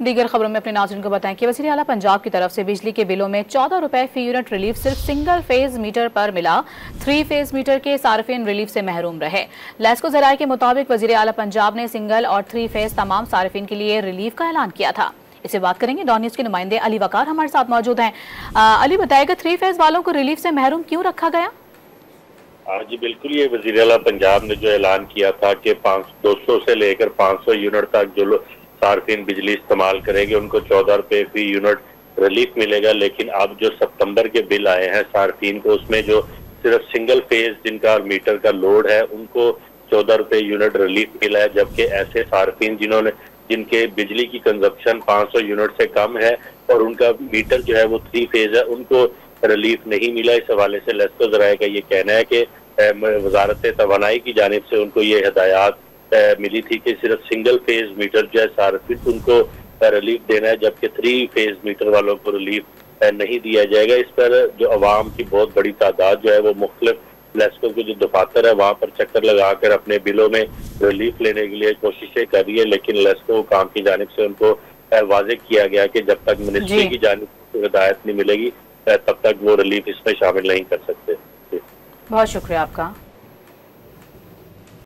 दीगर खबरों में अपने नाज़रीन को बताएं कि वज़ीर आला पंजाब की तरफ से बिजली के बिलों में 14 रुपए फी यूनिट रिलीफ सिर्फ सिंगल फेज मीटर पर मिला। 3 फेज मीटर के सार्फिन रिलीफ से महरूम रहे। लेस्को ज़राए के मुताबिक वज़ीर आला पंजाब ने सिंगल और 3 फेज तमाम सार्फिन के लिए रिलीफ का ऐलान किया था। इससे बात करेंगे। डॉन न्यूज़ के नुमाइंदे अली वकार हमारे साथ मौजूद हैं। अली, बताएगा 3 फेज वालों को रिलीफ से महरूम क्यों रखा गया? जी बिल्कुल, ये वज़ीर आला पंजाब ने जो ऐलान किया था कि 200 से लेकर 500 यूनिट तक जो सार्फिन बिजली इस्तेमाल करेंगे उनको 14 रुपए फी यूनिट रिलीफ मिलेगा। लेकिन अब जो सितंबर के बिल आए हैं सार्फिन को, उसमें जो सिर्फ सिंगल फेज जिनका मीटर का लोड है उनको 14 रुपए यूनिट रिलीफ मिला है, जबकि ऐसे सार्फिन जिनके बिजली की कंजप्शन 500 यूनिट से कम है और उनका मीटर जो है वो 3 फेज है, उनको रिलीफ नहीं मिला। इस हवाले से लेस्को ज़राए का ये कहना है कि वजारत तवानाई की जानिब से उनको ये हिदायत मिली थी कि सिर्फ सिंगल फेज मीटर जो है सार्फिन उनको रिलीफ देना है, जबकि 3 फेज मीटर वालों को रिलीफ नहीं दिया जाएगा। इस पर जो अवाम की बहुत बड़ी तादाद जो है वो मुख्तलिफ लेस्को के जो दफातर है वहाँ पर चक्कर लगाकर अपने बिलों में रिलीफ लेने के लिए कोशिशें कर रही है, लेकिन लेस्को काम की जानिब से उनको वाजे किया गया कि जब तक मिनिस्ट्री की जानिब से हिदायत नहीं मिलेगी तब तक वो रिलीफ इसमें शामिल नहीं कर सकते। बहुत शुक्रिया आपका।